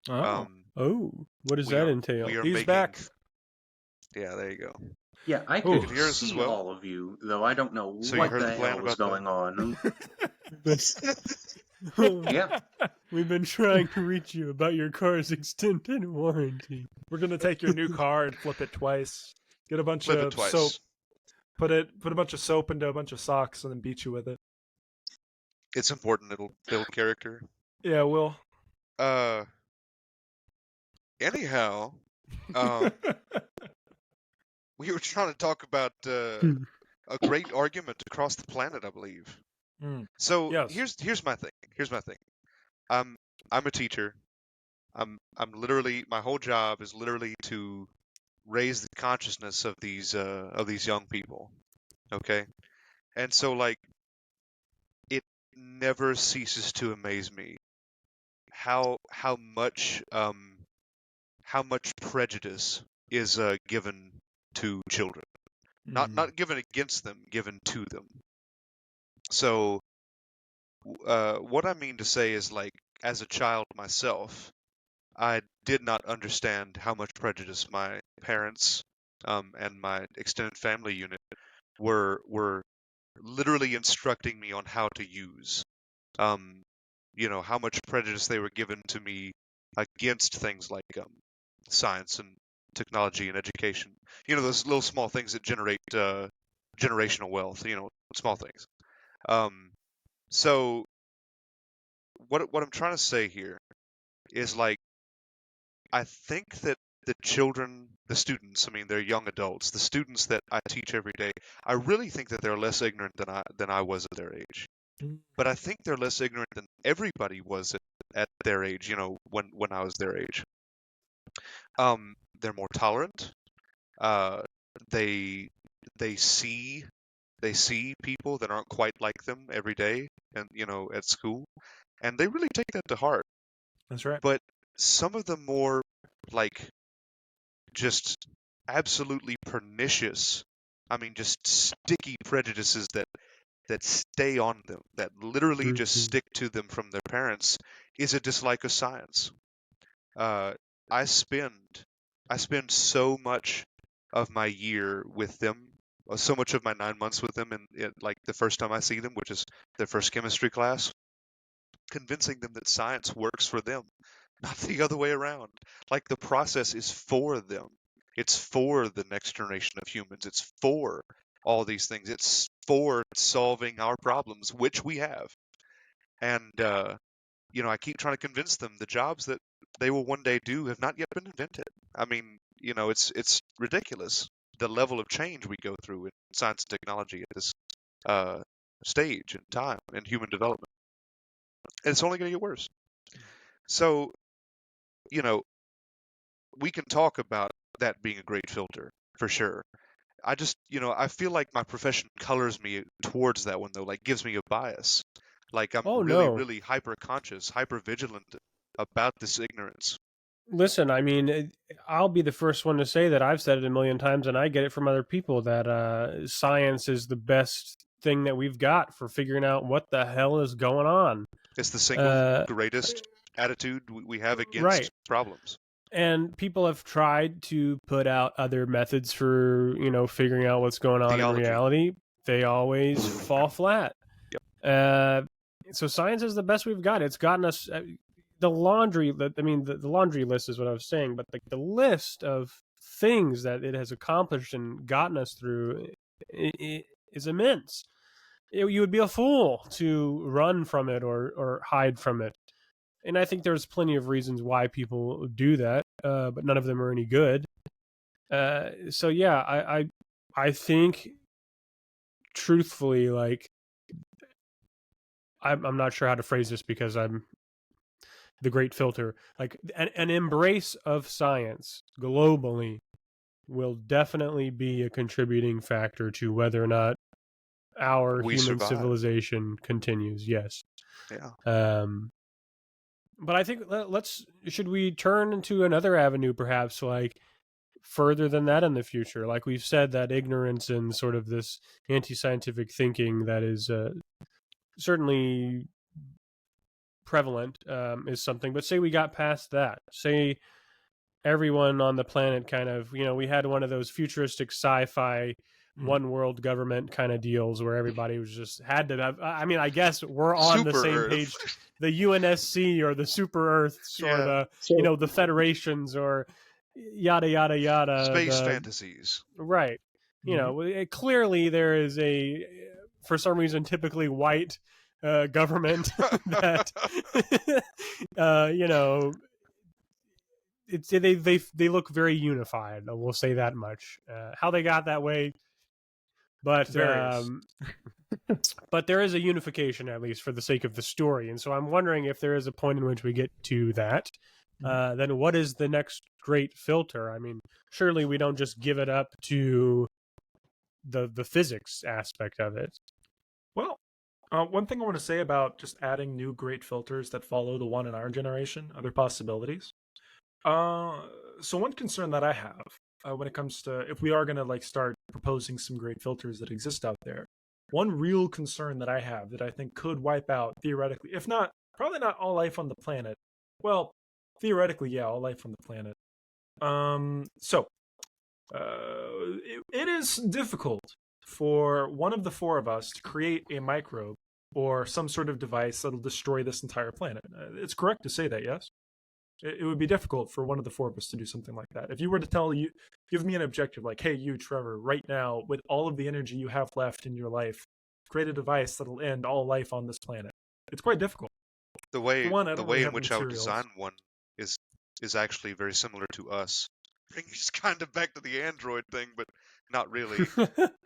What does that entail? He's back. Yeah, there you go. Yeah, I could see all of you, though I don't know what the hell was going on. Yeah. We've been trying to reach you about your car's extended warranty. We're going to take your new car and flip it twice. Get a bunch of soap. Put a bunch of soap into a bunch of socks and then beat you with it. It's important. It'll build character. Yeah, it will. Anyhow, we were trying to talk about a great argument across the planet, I believe. So here's my thing. I'm a teacher. I'm literally, my whole job is literally to raise the consciousness of these young people. Okay? And so like it never ceases to amaze me how much prejudice is given to children. Not given against them, given to them. So what I mean to say is, like, as a child myself, I did not understand how much prejudice my parents and my extended family unit were literally instructing me on how to use. how much prejudice they were given to me against things like science and technology and education. Those little small things that generate generational wealth. Small things. So what I'm trying to say here is like I think that the children, the students, I mean they're young adults, the students that I teach every day, I really think that they're less ignorant than I was at their age. But I think they're less ignorant than everybody was at their age, when I was their age. They're more tolerant. Uh, they they see people that aren't quite like them every day, and at school, and they really take that to heart. That's right. But some of the more like just absolutely pernicious, I mean, just sticky prejudices that stay on them, that literally just stick to them from their parents, is a dislike of science. I spend so much of my year with them, so much of my 9 months with them, and like the first time I see them, which is their first chemistry class, convincing them that science works for them, not the other way around. Like the process is for them. It's for the next generation of humans. It's for all these things. It's for solving our problems, which we have. And I keep trying to convince them the jobs that they will one day do have not yet been invented. I mean, it's ridiculous the level of change we go through in science and technology at this stage and time in human development. And it's only going to get worse. So, we can talk about that being a great filter for sure. I just, I feel like my profession colors me towards that one though, like gives me a bias. Like I'm really, no. really hyper conscious, hyper vigilant about this ignorance. Listen, I mean, I'll be the first one to say that I've said it a million times, and I get it from other people that science is the best thing that we've got for figuring out what the hell is going on. It's the single greatest attitude we have against right. problems. And people have tried to put out other methods for, figuring out what's going on Theology. in reality. They always fall flat. Yep. So science is the best we've got. It's gotten us the laundry. The laundry list is what I was saying, but the list of things that it has accomplished and gotten us through is immense. You would be a fool to run from it or hide from it. And I think there's plenty of reasons why people do that, but none of them are any good. So yeah, I think truthfully, like I'm not sure how to phrase this because I'm the great filter. Like an embrace of science globally will definitely be a contributing factor to whether or not our we human survive. Civilization continues. Yes. Yeah. But I think should we turn into another avenue, perhaps, like further than that in the future? Like we've said, that ignorance and sort of this anti-scientific thinking that is certainly prevalent is something. But say we got past that. Say everyone on the planet kind of, we had one of those futuristic sci-fi one world government kind of deals where everybody was just had to have, I mean, I guess we're on Super the same Earth. page, the UNSC or the Super Earths or the federations or yada yada yada, space fantasies, right? Clearly there is a, for some reason, typically white government that it's they look very unified. We'll say that much. How they got that way, but but there is a unification, at least for the sake of the story. And so I'm wondering if there is a point in which we get to that. Then what is the next great filter? I mean, surely we don't just give it up to the physics aspect of it. Well, one thing I want to say about just adding new great filters that follow the one in our generation, other possibilities. So one concern that I have when it comes to if we are going to like start proposing some great filters that exist out there, one real concern that I have that I think could wipe out theoretically, if not, probably not all life on the planet. Well, theoretically, yeah, all life on the planet. It is difficult for one of the four of us to create a microbe or some sort of device that'll destroy this entire planet. It's correct to say that, yes? It would be difficult for one of the four of us to do something like that. If you were to give me an objective like, hey, you, Trevor, right now, with all of the energy you have left in your life, create a device that'll end all life on this planet. It's quite difficult. The way For one, I the don't way really in have which I would materials. design one is actually very similar to us. Bringing us kind of back to the Android thing, but not really.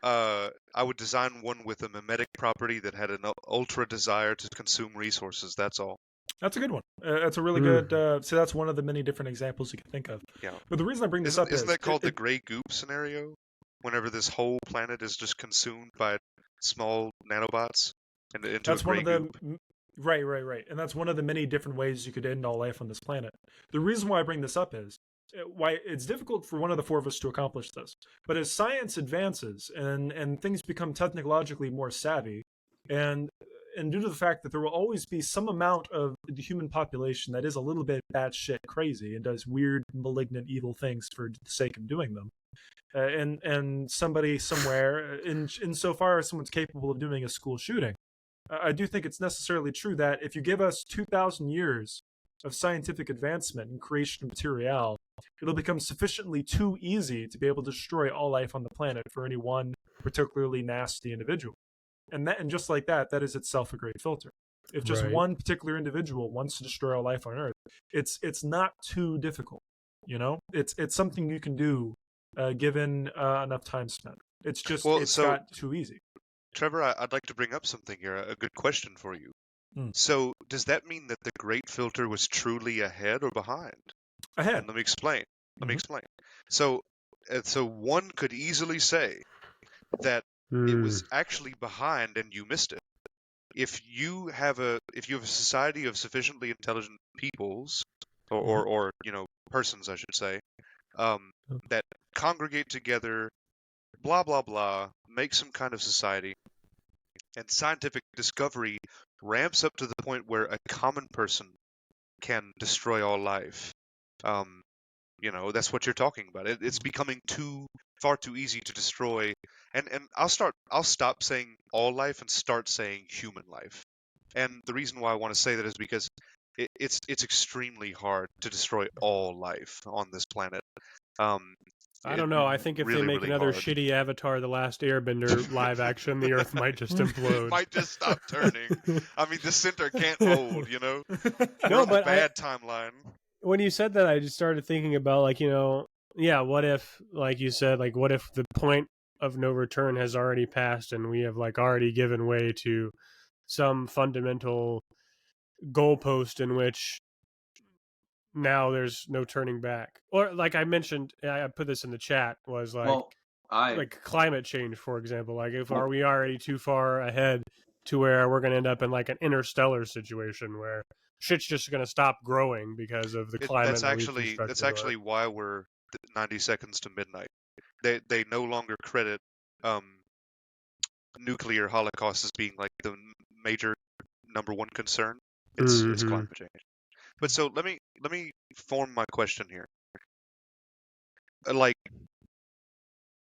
I would design one with a mimetic property that had an ultra desire to consume resources. That's all. That's a good one. That's a really good. So that's one of the many different examples you can think of. Yeah. But the reason I bring this up Isn't that called the it, gray goop scenario? Whenever this whole planet is just consumed by small nanobots into that's a one gray of the goop. right, and that's one of the many different ways you could end all life on this planet. The reason why I bring this up is why it's difficult for one of the four of us to accomplish this. But as science advances and things become technologically more savvy, and due to the fact that there will always be some amount of the human population that is a little bit batshit crazy and does weird, malignant, evil things for the sake of doing them, and somebody somewhere, insofar as someone's capable of doing a school shooting, I do think it's necessarily true that if you give us 2,000 years of scientific advancement and creation of material, it'll become sufficiently too easy to be able to destroy all life on the planet for any one particularly nasty individual. And just like that is itself a great filter. If just Right. one particular individual wants to destroy all life on Earth, it's not too difficult. You know, it's something you can do given enough time spent. It's just got too easy. Trevor, I'd like to bring up something here, a good question for you. Mm. So, does that mean that the great filter was truly ahead or behind? Ahead. And let me explain. Mhm. So one could easily say that it was actually behind and you missed it. If you have a society of sufficiently intelligent peoples, or persons, I should say, that congregate together, blah blah blah, make some kind of society, and scientific discovery ramps up to the point where a common person can destroy all life. That's what you're talking about. It's becoming far too easy to destroy. And I'll stop saying all life and start saying human life. And the reason why I want to say that is because it's extremely hard to destroy all life on this planet. I don't know. I think if really, they make really another hard. shitty Avatar: The Last Airbender live action, the Earth might just implode. It might just stop turning. I mean, the center can't hold, No, We're on the but bad timeline. when you said that, I just started thinking about, what if, like you said, what if the point of no return has already passed and we have already given way to some fundamental goalpost in which now there's no turning back. Or like I mentioned, I put this in the chat, was climate change, for example. Are we already too far ahead to where we're going to end up in an interstellar situation where shit's just going to stop growing because of the climate That's actually why we're 90 seconds to midnight. They no longer credit nuclear holocaust as being the major number one concern. It's climate change. But so let me form my question here.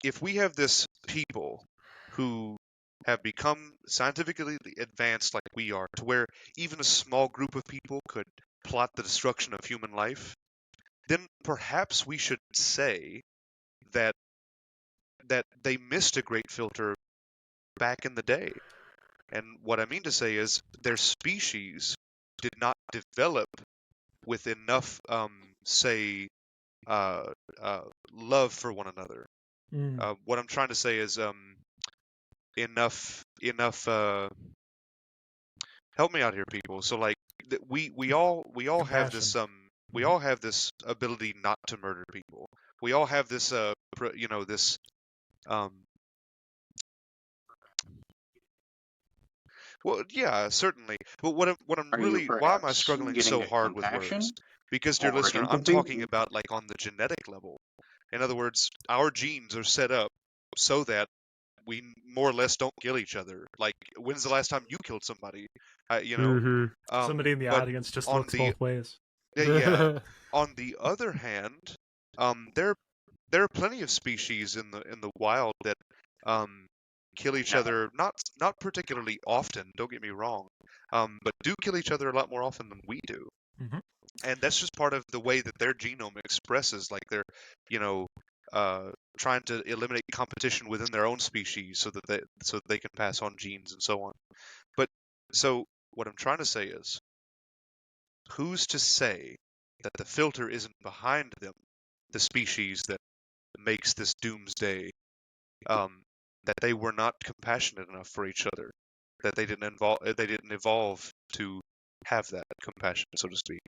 If we have this people who have become scientifically advanced like we are, to where even a small group of people could plot the destruction of human life, then perhaps we should say that they missed a great filter back in the day. And what I mean to say is their species did not develop with enough, love for one another. What I'm trying to say is enough. Help me out here, people. So we all have this we all have this ability not to murder people. We all have this this well, yeah, certainly. But why am I struggling so hard with words? Because, dear listener, I'm talking about on the genetic level. In other words, our genes are set up so that we more or less don't kill each other. When's the last time you killed somebody? Somebody in the audience just looks both ways. Yeah. On the other hand, there are plenty of species in the wild that kill each No. other, not particularly often, don't get me wrong, but do kill each other a lot more often than we do. Mhm. And that's just part of the way that their genome expresses, like they're, you know, trying to eliminate competition within their own species so that they can pass on genes and so on. But so what I'm trying to say is, who's to say that the filter isn't behind them, the species that makes this doomsday, that they were not compassionate enough for each other, that they didn't evolve to have that compassion, so to speak.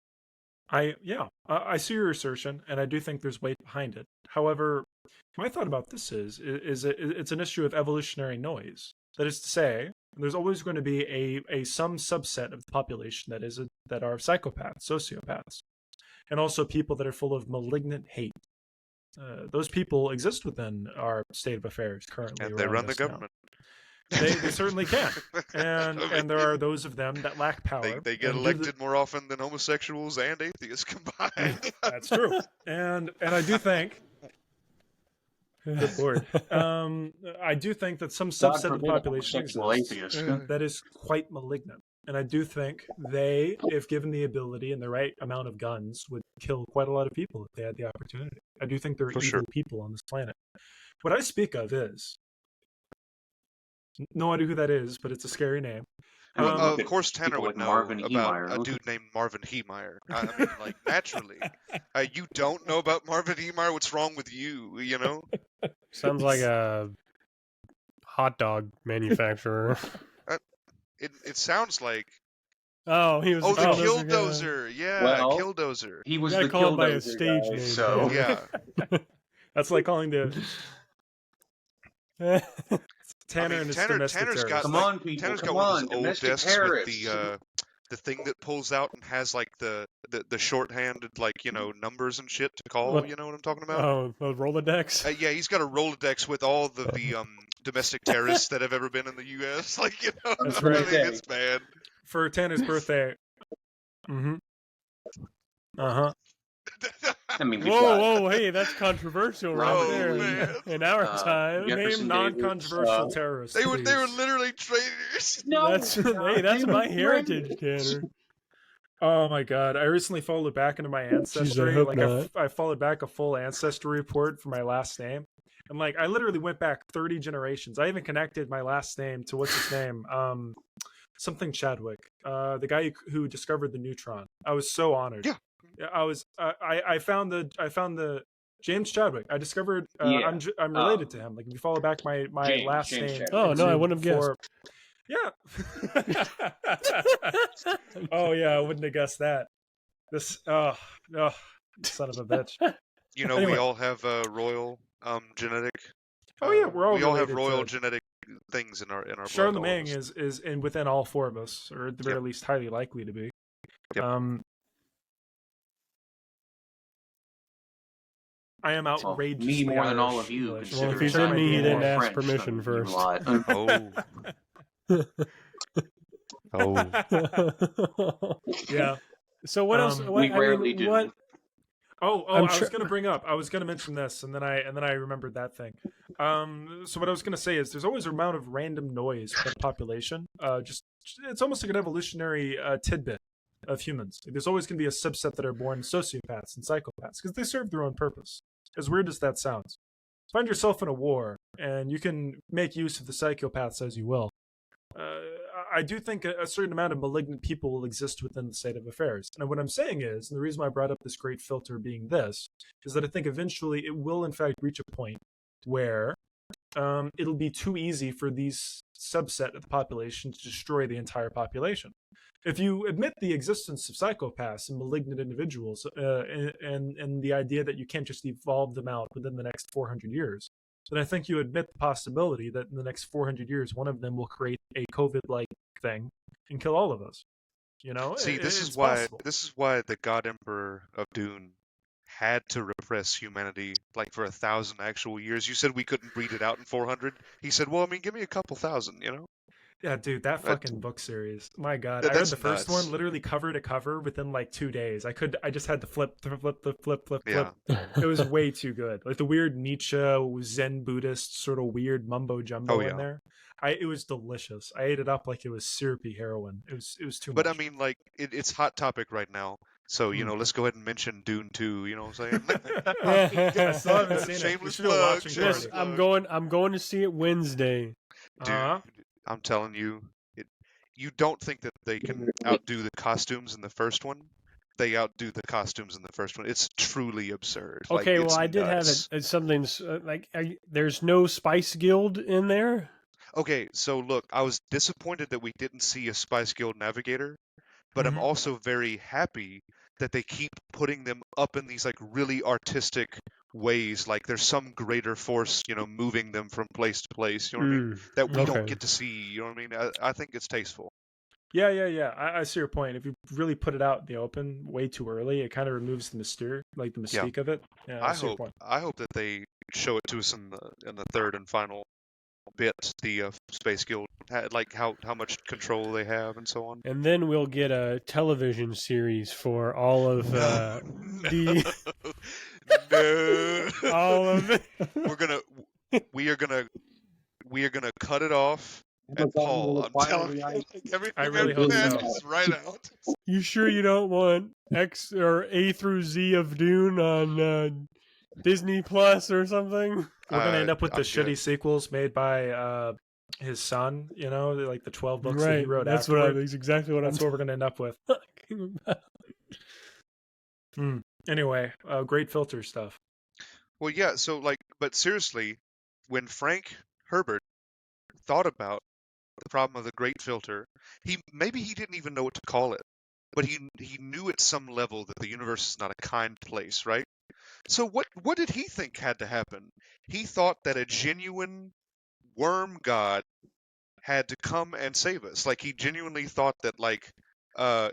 I see your assertion, and I do think there's weight behind it. However, my thought about this it's an issue of evolutionary noise. That is to say, there's always going to be a some subset of the population that are psychopaths, sociopaths, and also people that are full of malignant hate. Those people exist within our state of affairs currently And they around run the us now. government. They certainly can, and I and there mean, are those of them that lack power. they get and do the- elected more often than homosexuals and atheists combined. That's true, and I do think. Good lord. I do think that some God subset of the forbid a population homosexual exists atheist. that is quite malignant. And I do think they, if given the ability and the right amount of guns, would kill quite a lot of people if they had the opportunity. I do think there are For evil sure. people on this planet. What I speak of is no idea who that is, but it's a scary name. I mean, look Of at course, Tanner people would like know Marvin about Heemeyer. a Look dude named Marvin Heemeyer. I mean, like, naturally. You don't know about Marvin Heemeyer? What's wrong with you, you know? Sounds like a hot dog manufacturer. It sounds like... Oh, he was Oh, the the Killdozer guy. Killdozer! Yeah, Well, Killdozer. He was You gotta the call him by his Killdozer stage guy, name, so Tanner. Yeah. That's like calling the Tanner I mean, and his domestic Tanner's got, terrorist. come like, on, people, Tanner's got come one of on, those old domestic desks terrorists. with the thing that pulls out and has, like, the shorthanded, like, you know, numbers and shit to call, What? you know what I'm talking about? Oh, the Rolodex? Yeah, he's got a Rolodex with all the domestic terrorists that have ever been in the U.S. Like, you know, That's I right. mean, it's bad. For Tanner's birthday. Mm-hmm. Uh-huh. I mean, we've Whoa, got whoa, hey, that's controversial right Oh, there man. in our time. Jefferson Name Davis, non-controversial terrorists. They were please. literally traitors. No, That's hey, that's my heritage, Tanner. Oh my god! I recently followed back into my ancestry. hope Like not. I followed back a full ancestry report for my last name, and like I literally went back 30 generations. I even connected my last name to what's his name, something Chadwick, the guy who discovered the neutron. I was so honored. Yeah. I was. I found the James Chadwick. I discovered. Yeah. I'm related to him. Like if you follow back my last James name. Chadwick. Oh, no, I wouldn't have guessed. Yeah. Oh yeah, I wouldn't have guessed that. This son of a bitch. You know, Anyway. we all have royal genetic. Oh yeah, we're all we all have related royal to- genetic things in our blood. Charlemagne almost. is in within all four of us, or at the very least highly likely to be. Yep. I am outrageously me more than all Irish of you. English. Well, if considering he's I'm in me, he more didn't ask French permission than first. you lot. Oh. Yeah. So what else? We What, I rarely mean, do. what? Oh, I'm I was sure- going to mention this, and then I remembered that thing. So what I was going to say is, there's always a amount of random noise in the population. It's almost like an evolutionary tidbit of humans. Like, there's always going to be a subset that are born sociopaths and psychopaths because they serve their own purpose. As weird as that sounds, find yourself in a war, and you can make use of the psychopaths as you will. I do think a certain amount of malignant people will exist within the state of affairs. And what I'm saying is, and the reason why I brought up this great filter being this, is that I think eventually it will in fact reach a point where it'll be too easy for these subset of the population to destroy the entire population. If you admit the existence of psychopaths and malignant individuals, and the idea that you can't just evolve them out within the next 400 years, then I think you admit the possibility that in the next 400 years, one of them will create a COVID-like thing and kill all of us. You know, See, this it's is why possible. the God Emperor of Dune had to repress humanity like for 1,000 actual years. You said we couldn't breed it out in 400. He said, "Well, I mean, give me a couple thousand, you know." Yeah, dude, that That- fucking book series. My God, I read that's the first nuts. one literally cover to cover within like 2 days. I just had to flip. Yeah. It was way too good. Like the weird Nietzsche, Zen Buddhist sort of weird mumbo jumbo Oh in yeah. there. It was delicious. I ate it up like it was syrupy heroin. It was too But I much. mean, like, it's hot topic right now. So, Mm. let's go ahead and mention Dune 2, you know what I'm saying? I still haven't seen it. We Shameless should do a plug, watching shameless party. plug. I'm going to see it Wednesday. Dude, Uh-huh. I'm telling you, you don't think that they can outdo the costumes in the first one? They outdo the costumes in the first one. It's truly absurd. Like, Okay, well, it's I did have nuts. something like there's no Spice Guild in there. Okay, so look, I was disappointed that we didn't see a Spice Guild navigator, but I'm Mhm. also very happy that they keep putting them up in these like really artistic ways, like there's some greater force, moving them from place to place, you know what I mean? That we don't Okay. get to see, you know what I mean? I think it's tasteful. Yeah. I see your point. If you really put it out in the open way too early, it kind of removes the mystique of it. Yeah, I see your point. I hope that they show it to us in the third and final bit, the Space Guild, like how much control they have and so on. And then we'll get a television series for all of No, the no. all of it. we are gonna cut it off at Paul. I'm telling you, everything I really after hope that so. is right out. You sure you don't want X or A through Z of Dune on Disney Plus or something? We're gonna end up with the I'm shitty good. sequels made by his son. Like the 12 books that he Right. wrote That's afterward. that's exactly what That's I'm what we're gonna end up with. talking about. Anyway, great filter stuff. Well, yeah. So but seriously, when Frank Herbert thought about the problem of the Great Filter, maybe he didn't even know what to call it, but he knew at some level that the universe is not a kind place, right? So what did he think had to happen? He thought that a genuine worm god had to come and save us. Like he genuinely thought that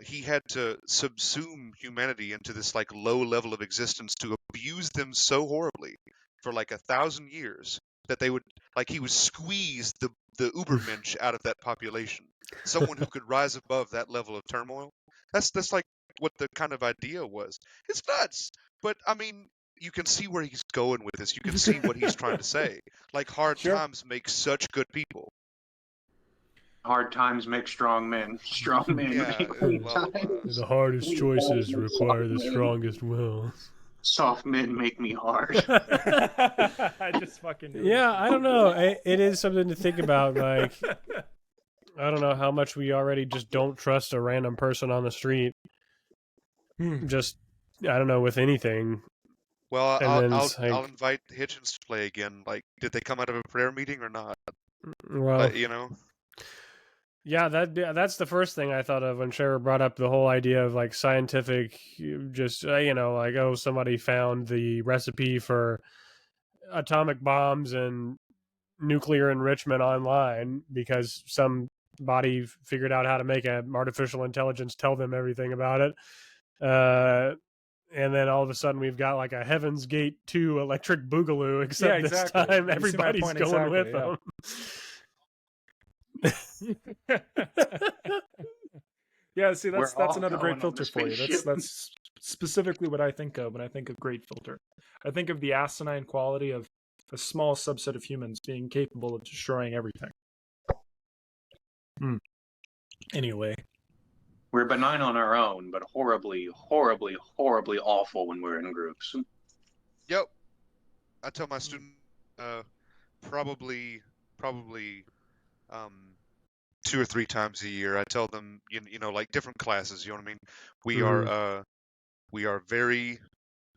he had to subsume humanity into this like low level of existence to abuse them so horribly for like 1,000 years that they would he would squeeze the Ubermensch out of that population. Someone who could rise above that level of turmoil. That's like what the kind of idea was. It's nuts. But I mean, you can see where he's going with this. You can see what he's trying to say. Like hard Sure. times make such good people. Hard times make strong men. Strong men Yeah, make weak blah, blah, blah. times. The hardest choices require the strongest will. Soft men make me hard. I just fucking knew Yeah, I don't know. It is something to think about. Like, I don't know how much we already just don't trust a random person on the street. Just, I don't know, with anything. Well, And then it's I'll invite Hitchens to play again. Like, did they come out of a prayer meeting or not? Well, You know. yeah, that's the first thing I thought of when Shara brought up the whole idea of like scientific, just like, oh, somebody found the recipe for atomic bombs and nuclear enrichment online because somebody figured out how to make an artificial intelligence tell them everything about it. And then all of a sudden we've got like a Heaven's Gate 2 electric boogaloo, except exactly. this time You see my everybody's point going with exactly, them. Yeah, see, that's all another great going on filter the for you. spaceship. That's specifically what I think of when I think of great filter. I think of the asinine quality of a small subset of humans being capable of destroying everything. Anyway, We're benign on our own, but horribly, horribly, horribly awful when we're in groups. Yep. I tell my students probably 2 or 3 times a year. I tell them like different classes. You know what I mean? We are very,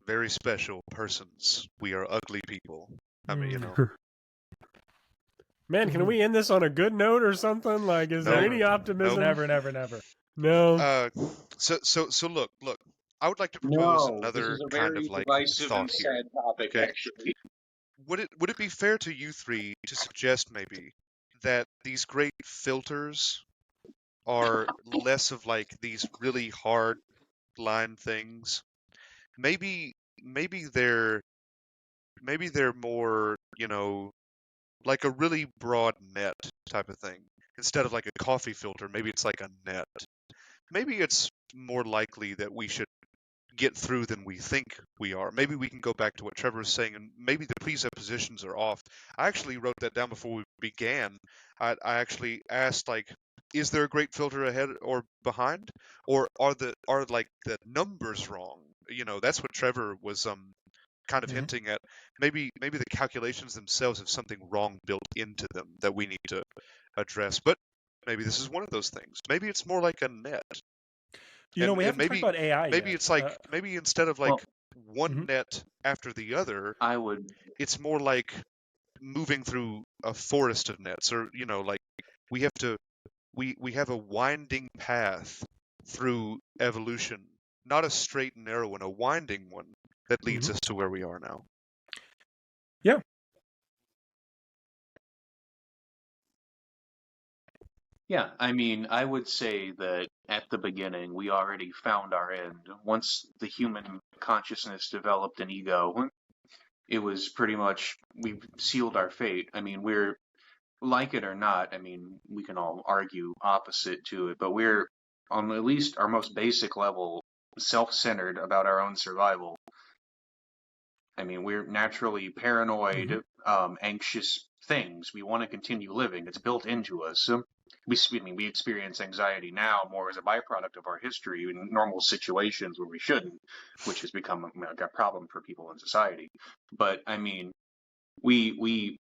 very special persons. We are ugly people. I mean, Man, can we end this on a good note or something? Like, is there No. any optimism? never. No. So look. I would like to propose No, this another is a kind very of like divisive thought and here. sad topic, Okay. actually. Would it be fair to you three to suggest maybe that these great filters are less of like these really hard line things? Maybe they're more, like a really broad net type of thing. instead of like a coffee filter, maybe it's like a net. Maybe it's more likely that we should get through than we think we are. Maybe we can go back to what Trevor was saying, and maybe the presuppositions are off. I actually wrote that down before we began. I actually asked, like, is there a great filter ahead or behind, or are like the numbers wrong? You know, that's what Trevor was kind of hinting at. Maybe the calculations themselves have something wrong built into them that we need to address. But maybe this is one of those things. Maybe it's more like a net. We haven't talked maybe about AI maybe yet. it's like maybe instead of like Well, one net after the other, I would. it's more like moving through a forest of nets, or you know, like we have to we have a winding path through evolution, not a straight and narrow one, a winding one that leads us to where we are now. Yeah. Yeah, I mean, I would say that at the beginning, we already found our end. Once the human consciousness developed an ego, it was pretty much, we've sealed our fate. I mean, we're, like it or not, I mean, we can all argue opposite to it, but we're, on at least our most basic level, self-centered about our own survival. I mean, we're naturally paranoid, anxious things. We want to continue living. It's built into us. We experience anxiety now more as a byproduct of our history in normal situations where we shouldn't, which has become a problem for people in society. But I mean, we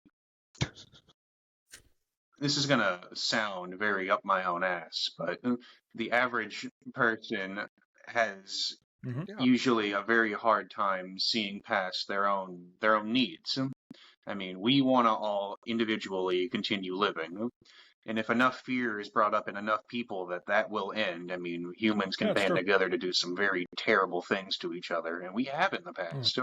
this is gonna sound very up my own ass, but the average person has usually a very hard time seeing past their own needs. I mean, we want to all individually continue living. And if enough fear is brought up in enough people that will end, I mean, humans can band together to do some very terrible things to each other, and we have in the past.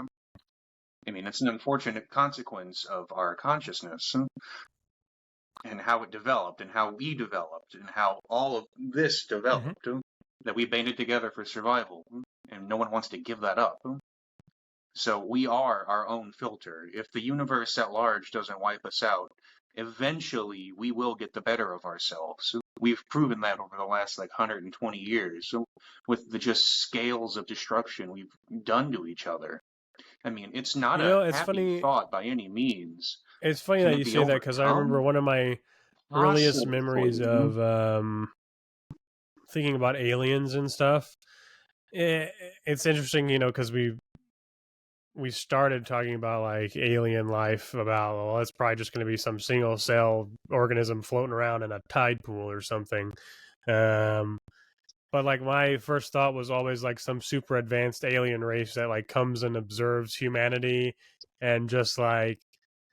I mean, it's an unfortunate consequence of our consciousness and how it developed and how we developed and how all of this developed, that we banded together for survival, and no one wants to give that up. So we are our own filter. If the universe at large doesn't wipe us out, eventually we will get the better of ourselves. We've proven that over the last 120 years with the just scales of destruction we've done to each other. I mean, it's not a happy thought by any means. It's funny that you say that, because I remember one of my earliest memories of thinking about aliens and stuff. It's interesting, you know, because we started talking about alien life, about, well, it's probably just going to be some single cell organism floating around in a tide pool or something. But my first thought was always some super advanced alien race that comes and observes humanity and just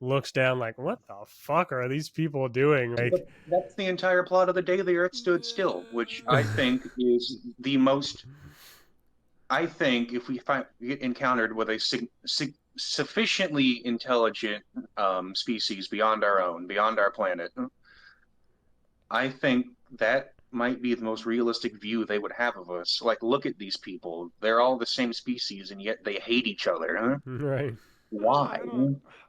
looks down what the fuck are these people doing? That's the entire plot of The Day the Earth Stood Still, which I think is the most. I think if we get encountered with a sufficiently intelligent species beyond our own, beyond our planet, I think that might be the most realistic view they would have of us. Look at these people. They're all the same species, and yet they hate each other. Right. Why?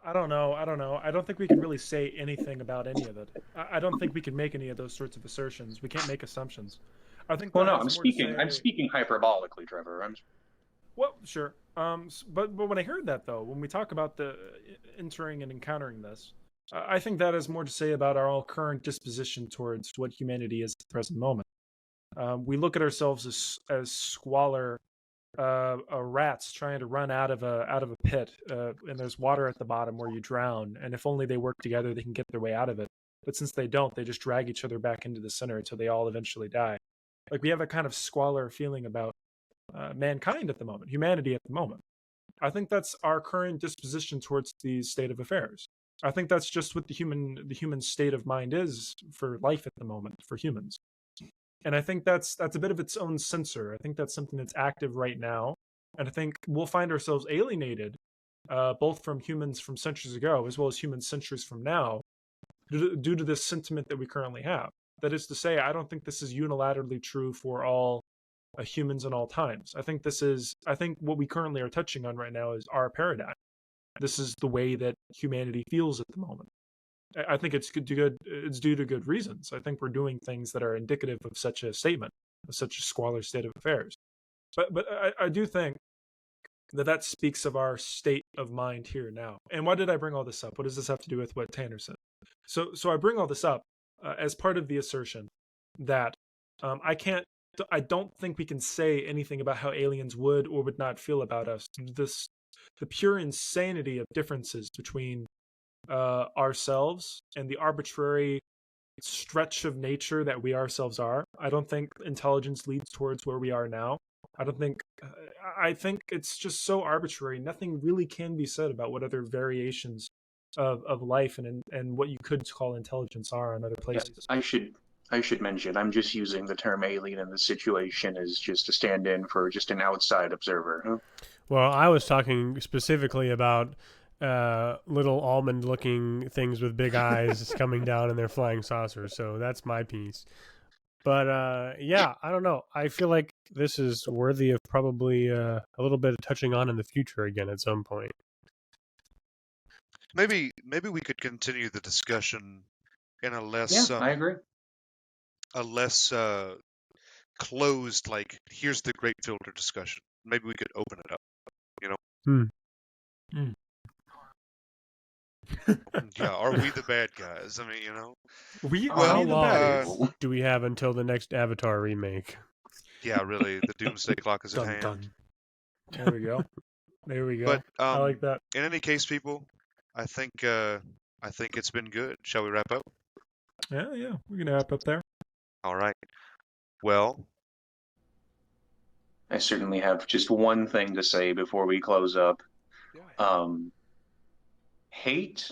I don't know. I don't think we can really say anything about any of it. I don't think we can make any of those sorts of assertions. We can't make assumptions. I think. Well, no, I'm speaking hyperbolically, Trevor. Well, sure. But when I heard that, though, when we talk about the entering and encountering this, I think that is more to say about our all current disposition towards what humanity is at the present moment. We look at ourselves as squalor rats trying to run out of a pit, and there's water at the bottom where you drown. And if only they work together, they can get their way out of it. But since they don't, they just drag each other back into the center until they all eventually die. We have a kind of squalor feeling about mankind at the moment, humanity at the moment. I think that's our current disposition towards the state of affairs. I think that's just what the human state of mind is for life at the moment, for humans. And I think that's a bit of its own censor. I think that's something that's active right now. And I think we'll find ourselves alienated, both from humans from centuries ago, as well as humans centuries from now, due to this sentiment that we currently have. That is to say, I don't think this is unilaterally true for all humans in all times. I think what we currently are touching on right now is our paradigm. This is the way that humanity feels at the moment. I think it's good. It's due to good reasons. I think we're doing things that are indicative of such a statement, of such a squalor state of affairs. But I do think that speaks of our state of mind here now. And why did I bring all this up? What does this have to do with what Tanner said? So I bring all this up as part of the assertion that I don't think we can say anything about how aliens would or would not feel about us. The pure insanity of differences between ourselves and the arbitrary stretch of nature that we ourselves are. I don't think intelligence leads towards where we are now. I think it's just so arbitrary. Nothing really can be said about what other variations of life and what you could call intelligence are on other places. Yeah, I should mention, I'm just using the term alien in this situation as just a stand-in for just an outside observer. Huh? Well, I was talking specifically about little almond-looking things with big eyes coming down in their flying saucers. So that's my piece. But yeah, I don't know. I feel like this is worthy of probably a little bit of touching on in the future again at some point. Maybe we could continue the discussion in a less Yeah, I agree. a less closed, like, here's the great filter discussion. Maybe we could open it up, you know? Yeah, are we the bad guys? I mean, you know. How long do we have until the next Avatar remake? Yeah, really, the doomsday clock is at hand. Dun. There we go. There we go. But I like that. In any case, people, I think it's been good. Shall we wrap up? Yeah, we're gonna wrap up there. All right. Well, I certainly have just one thing to say before we close up. Hate,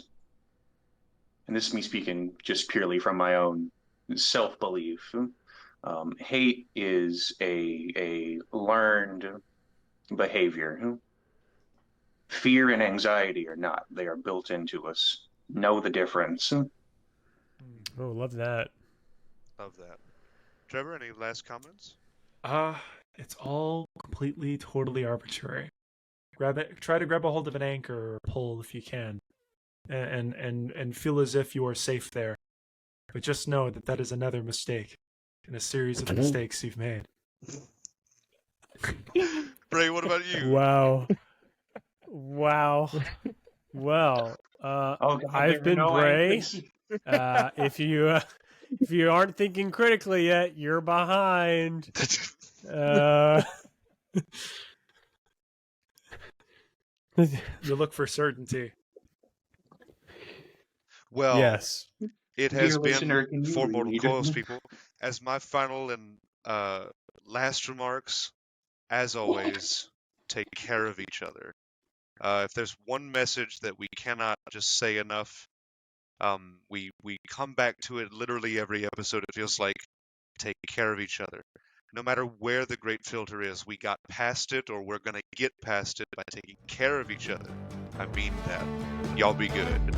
and this is me speaking just purely from my own self-belief, hate is a learned behavior. Fear and anxiety are not. They are built into us. Know the difference. Oh, love that. Love that. Trevor, any last comments? It's all completely, totally arbitrary. Try to grab a hold of an anchor or pole if you can, and feel as if you are safe there. But just know that is another mistake in a series of mistakes you've made. Bray, what about you? Wow. Well, I've been Bray. If you aren't thinking critically yet, you're behind. You look for certainty. Well, yes. It has been Four Mortal Coils, people. As my final and last remarks, as always, take care of each other. If there's one message that we cannot just say enough, we come back to it literally every episode. It feels like take care of each other. No matter where the great filter is, we got past it, or we're gonna get past it by taking care of each other. I mean that. Y'all be good.